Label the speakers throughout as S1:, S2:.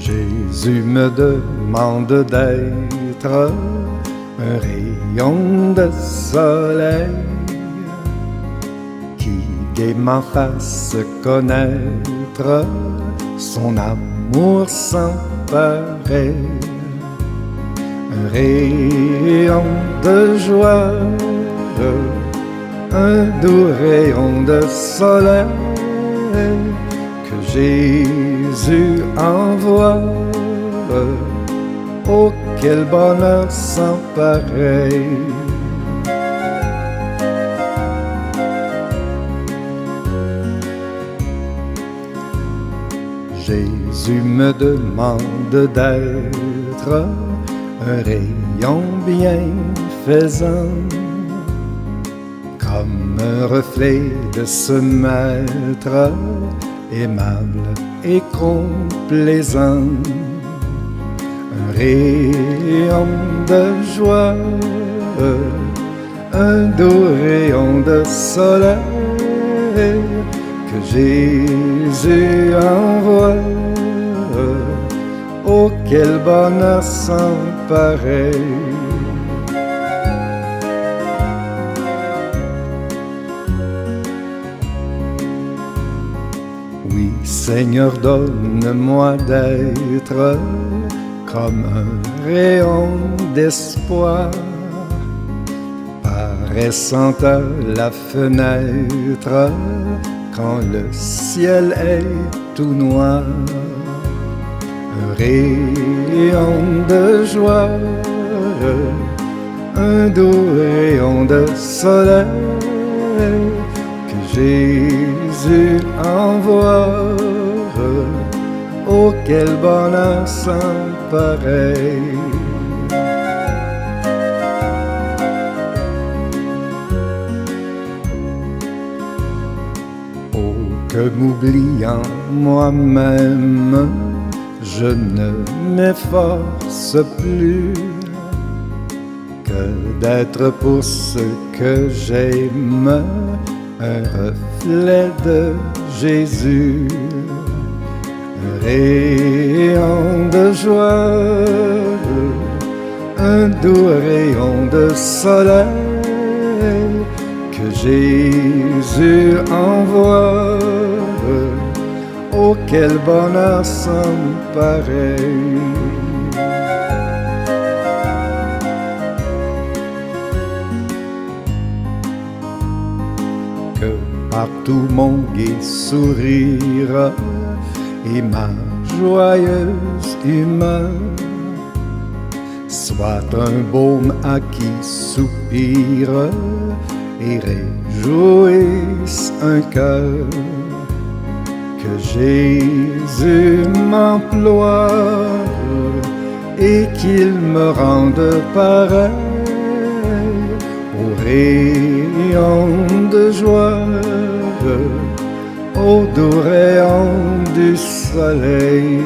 S1: Jésus me demande d'être un rayon de soleil qui gaiement fasse connaître son amour sans pareil. Un rayon de joie, un doux rayon de soleil que Jésus envoie. Oh, quel bonheur sans pareil! Jésus me demande d'être un rayon bienfaisant, comme un reflet de ce maître aimable et complaisant. Un rayon de joie, un doux rayon de soleil que Jésus envoie. Oh, quel bonheur sans pareil! Oui, Seigneur, donne-moi d'être comme un rayon d'espoir, paraissant à la fenêtre quand le ciel est tout noir. Un rayon de joie, un doux rayon de soleil que Jésus envoie. Oh, quel bonheur sans pareil! Oh, que m'oubliant moi-même, je ne m'efforce plus que d'être pour ceux que j'aime un reflet de Jésus. Un rayon de joie, un doux rayon de soleil que Jésus envoie. Oh, quel bonheur sans pareil! Que partout mon gai sourire et ma joyeuse humeur soit un baume à qui soupire et réjouisse un cœur. Que Jésus m'emploie et qu'il me rende pareil au rayon de joie, au doux rayon du soleil.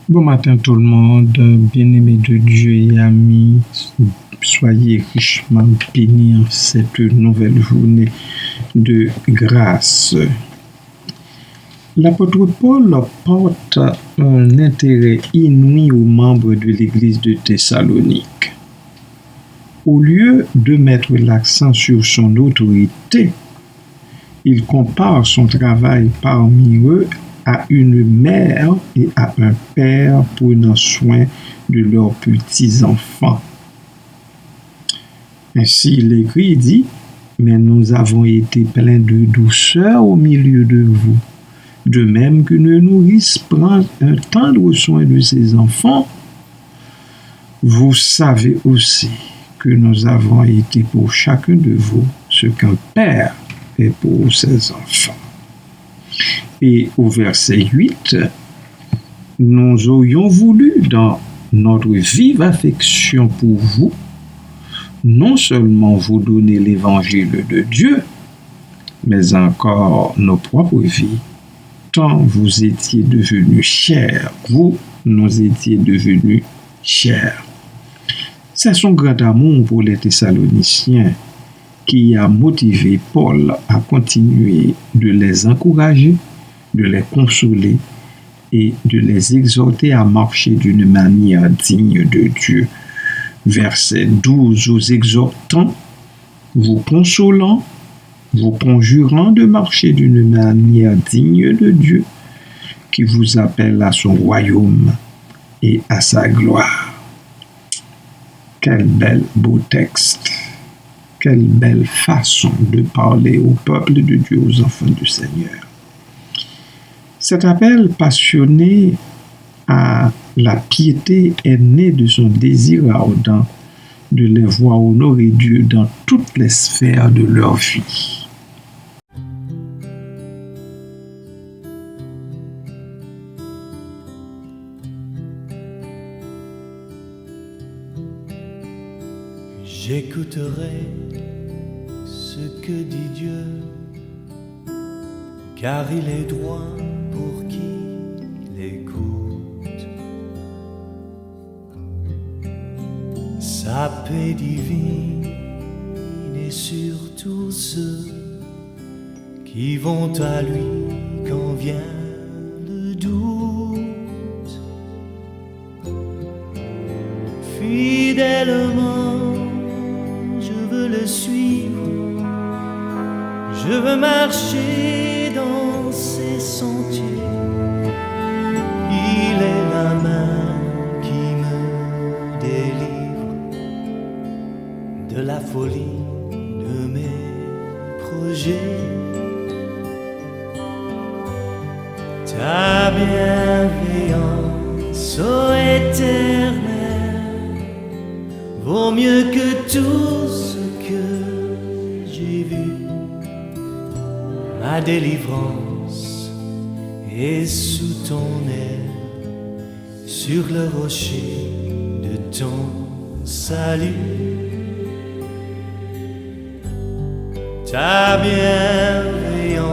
S2: Bon matin tout le monde, bien-aimés de Dieu et amis, soyez richement bénis en cette nouvelle journée de grâce. L'apôtre Paul porte un intérêt inouï aux membres de l'église de Thessalonique. Au lieu de mettre l'accent sur son autorité, il compare son travail parmi eux à une mère et à un père prenant soin de leurs petits-enfants. Ainsi, l'Écrit dit, « Mais nous avons été pleins de douceur au milieu de vous, de même qu'une nourrice prend un tendre soin de ses enfants. Vous savez aussi que nous avons été pour chacun de vous ce qu'un père est pour ses enfants. » Et au verset 8, nous aurions voulu, dans notre vive affection pour vous, non seulement vous donner l'évangile de Dieu, mais encore nos propres vies, tant vous étiez devenus chers, vous nous étiez devenus chers. C'est son grand amour pour les Thessaloniciens qui a motivé Paul à continuer de les encourager, de les consoler et de les exhorter à marcher d'une manière digne de Dieu. Verset 12, vous exhortant, vous consolant, vous conjurant de marcher d'une manière digne de Dieu, qui vous appelle à son royaume et à sa gloire. Quel beau texte, quelle belle façon de parler au peuple de Dieu, aux enfants du Seigneur. Cet appel passionné à la piété est né de son désir ardent de les voir honorer Dieu dans toutes les sphères de leur vie.
S3: J'écouterai ce que dit Dieu, car il est droit pour qui l'écoute. Sa paix divine est sur tous ceux qui vont à lui quand vient le doute. Fidèlement le suivre, je veux marcher dans ses sentiers. Il est la main qui me délivre de la folie de mes projets. Ta bienveillance, ô Éternel, vaut mieux que tout ce que j'ai vu. Ma délivrance est sous ton aile, sur le rocher de ton salut. Ta bienveillance,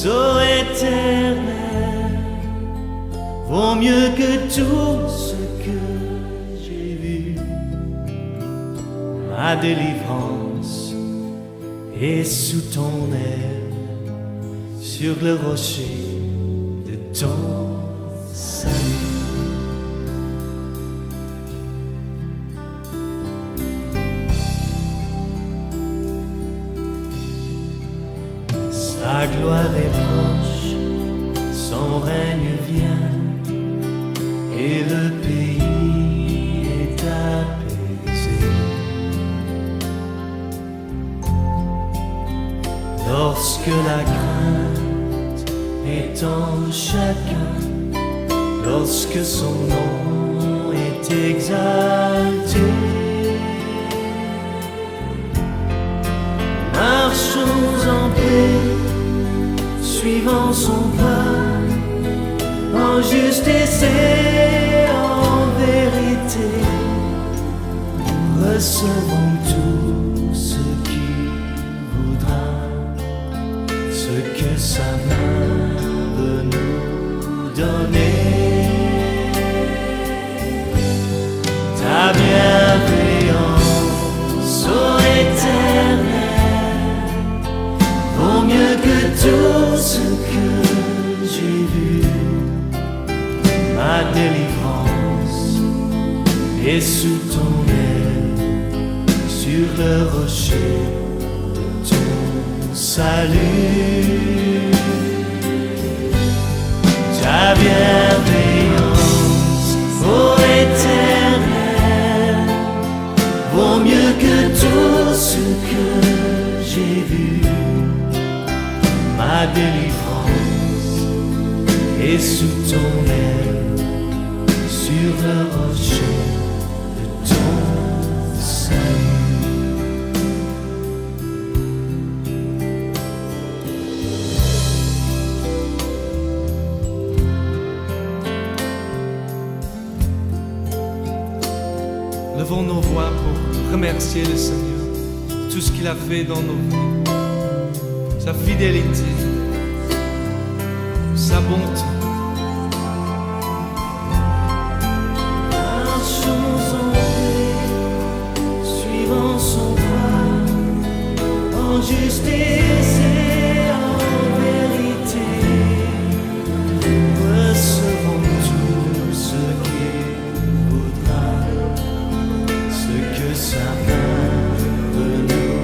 S3: ô Éternel, vaut mieux que tout ce que j'ai vu. Ma délivrance est sous ton aile, sur le rocher de ton salut. Sa gloire est proche, son règne vient, et le pays est apaisé. Lorsque la crainte est en chacun, lorsque son nom est exalté, marchons en paix, suivant son pas, en justice et en vérité, recevons tout ce qu'il voudra, ce que sa main veut nous donner. Ta bienveillance, ô Éternel, vaut mieux que tout ce que j'ai vu. Ma délivrance est sous ton aile, sur le rocher de ton salut. Ta bienveillance, ô Éternel, vaut mieux que tout ce que j'ai vu. Ma délivrance est sous ton aile, sur le rocher de ton salut.
S4: Levons nos voix pour remercier le Seigneur pour tout ce qu'il a fait dans nos vies, sa fidélité, sa bonté.
S3: Marchons en paix, suivant son pas, en justice et en vérité. Recevons tout ce qu'il voudra, ce que sa main peut nous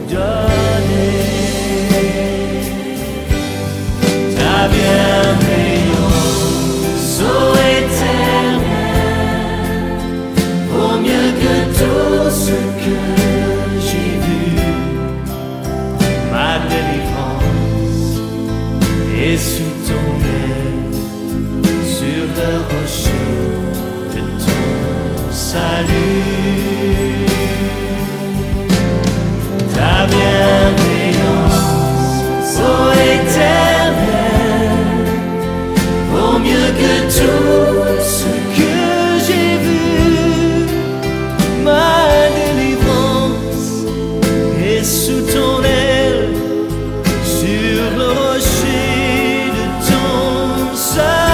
S3: donner. Ta bienveillance, ô Éternel, vaut mieux que tout ce que j'ai vu. Ma délivrance est sous ton aile, sur le rocher de ton salut. Ta bienveillance, ô Éternel, vaut mieux que tout ce que j'ai vu. Ma délivrance est sous ton aile, sur le rocher de ton salut.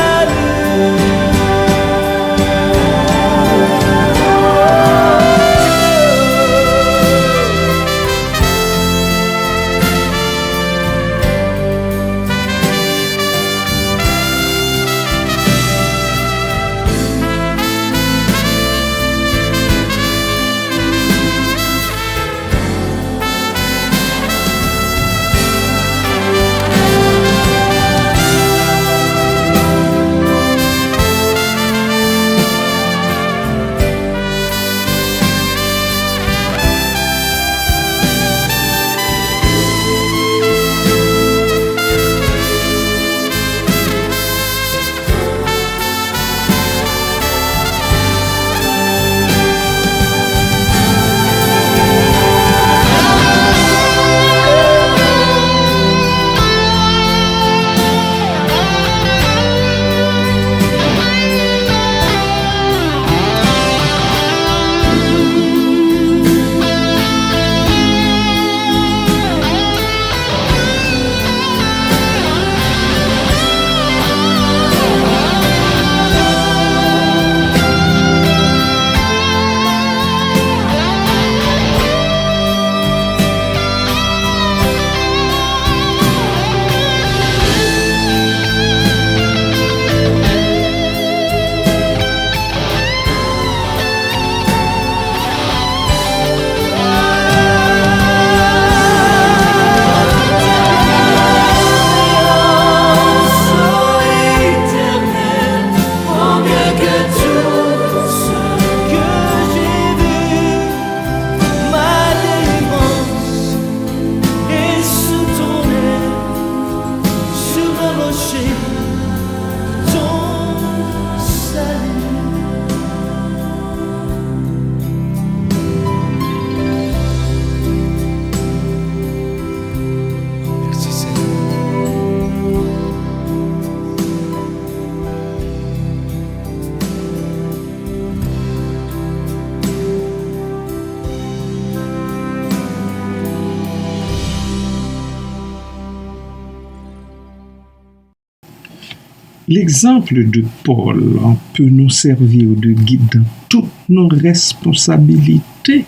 S2: L'exemple de Paul peut nous servir de guide dans toutes nos responsabilités,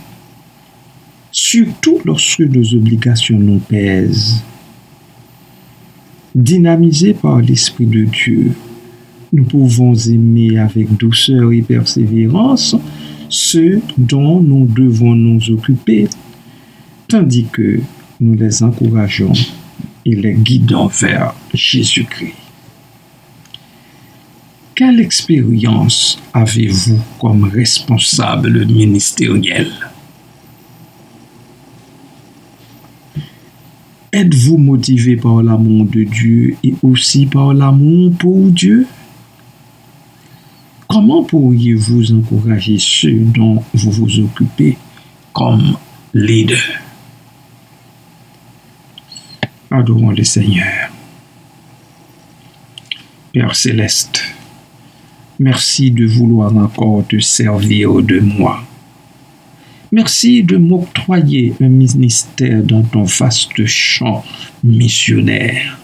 S2: surtout lorsque nos obligations nous pèsent. Dynamisés par l'Esprit de Dieu, nous pouvons aimer avec douceur et persévérance ceux dont nous devons nous occuper, tandis que nous les encourageons et les guidons vers Jésus-Christ. Quelle expérience avez-vous comme responsable ministériel? Êtes-vous motivé par l'amour de Dieu et aussi par l'amour pour Dieu? Comment pourriez-vous encourager ceux dont vous vous occupez comme leader? Adorons le Seigneur. Père céleste, merci de vouloir encore te servir de moi. Merci de m'octroyer un ministère dans ton vaste champ missionnaire.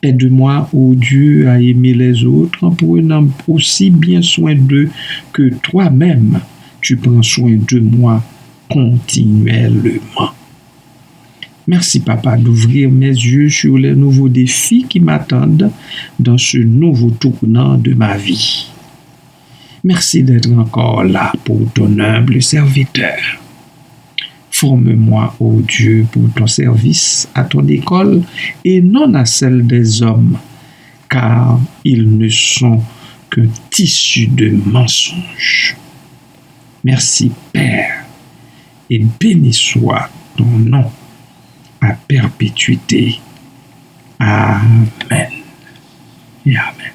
S2: Aide-moi, ô Dieu, à aimer les autres en prenant aussi bien soin d'eux que toi-même, tu prends soin de moi continuellement. Merci, Papa, d'ouvrir mes yeux sur les nouveaux défis qui m'attendent dans ce nouveau tournant de ma vie. Merci d'être encore là pour ton humble serviteur. Forme-moi, ô Dieu, pour ton service à ton école et non à celle des hommes, car ils ne sont qu'un tissu de mensonges. Merci, Père, et béni soit ton nom à perpétuité. Amen et Amen.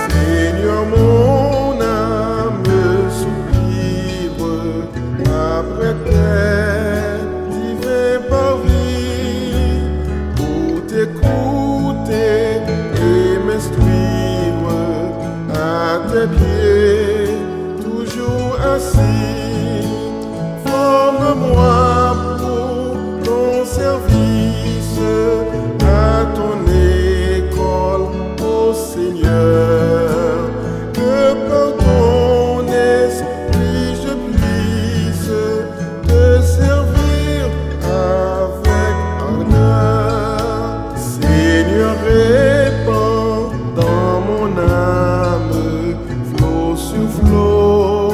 S5: Seigneur, mon âme soupire après tes divins parvis pour t'écouter et m'instruire à tes pieds, toujours assis. Forme-moi pour ton service, à ton école, ô Seigneur, que par ton esprit je puisse te servir avec ardeur. Seigneur, répands dans mon âme flot sur flot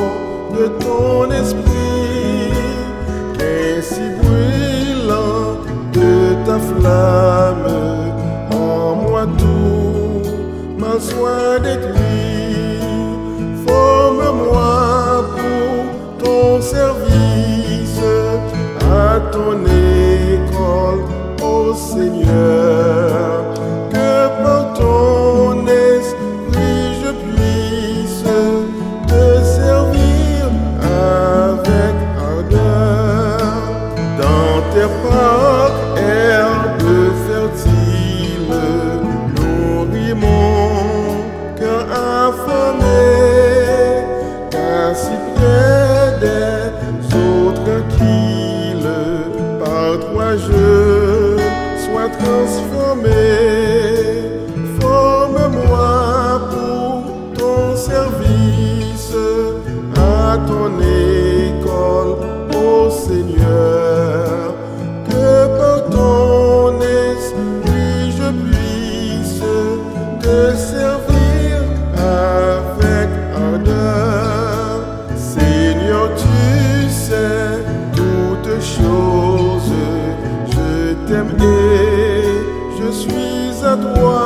S5: de ton esprit, qu'ainsi brûlant de ta flamme en moi tout m'assoit détruit. Forme-moi pour ton service, à ton école, ô Seigneur, que par ton esprit je puisse te servir avec ardeur. Dans tes parcs, herbes fertiles, nourris mon cœur affamé, car si près des eaux tranquilles, par toi je sois transformé. Forme-moi pour ton service, à ton école, ô Seigneur, que par ton esprit je puisse te servir avec ardeur. Seigneur, tu sais toutes choses, je t'aime et je suis à toi.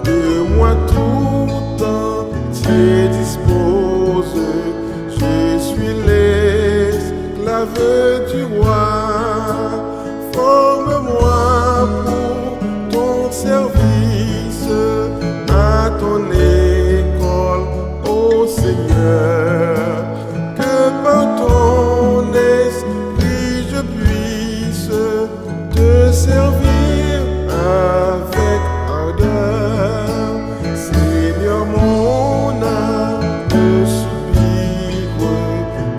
S5: De moi tout entier dispose, je suis l'esclave du roi. Forme-moi pour ton service, à ton école, ô Seigneur, que par ton esprit je puisse te servir avec ardeur. Seigneur, mon âme soupire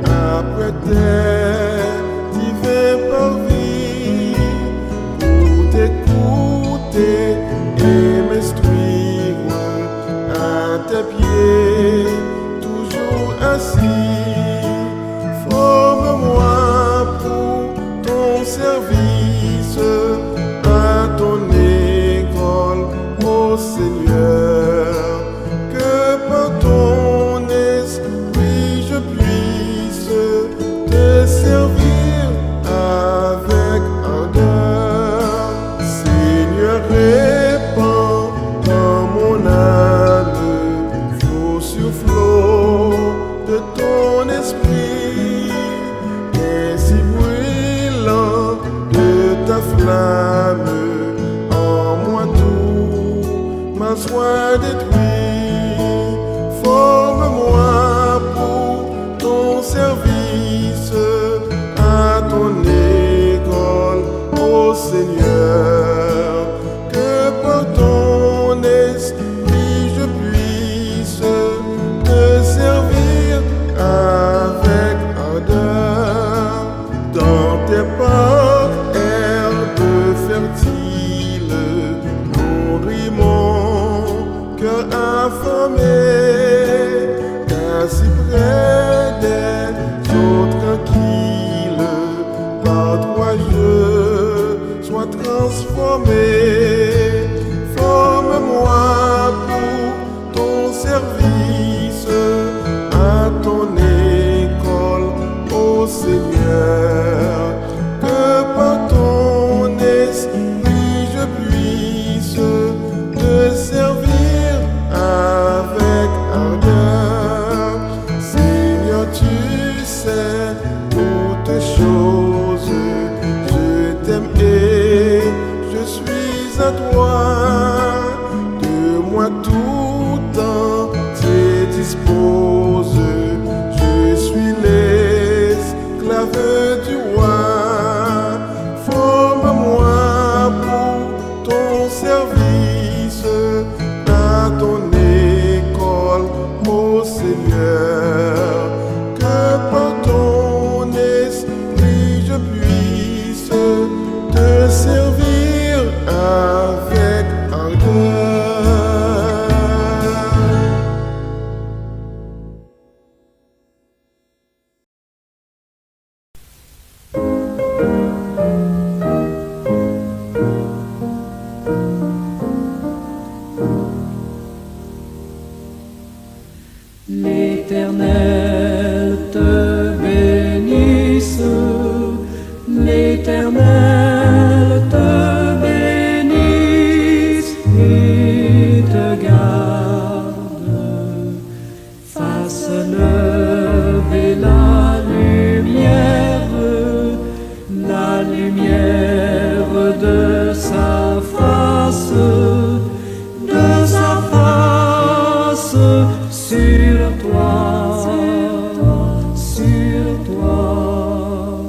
S5: après tes divins parvis pour t'écouter et m'instruire à tes pieds, toujours assis. Forme-moi pour ton service, à ton école, ô Seigneur, que par ton esprit je puisse te
S3: toi,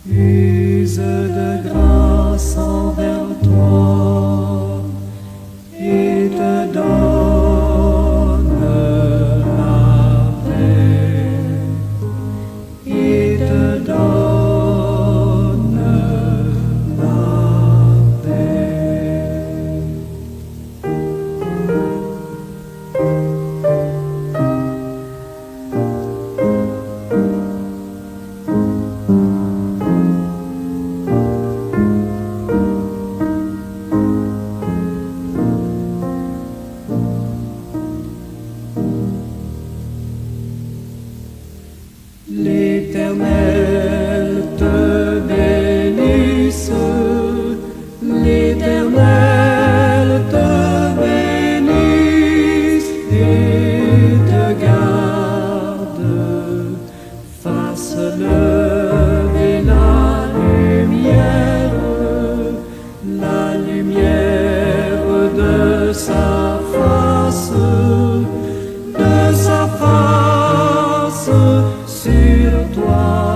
S3: use de grâce envers toi et te donne la paix, et te donne la paix. L'Éternel te bénisse, l'Éternel te bénisse et te garde, fasse lever la lumière de sa face sur toi.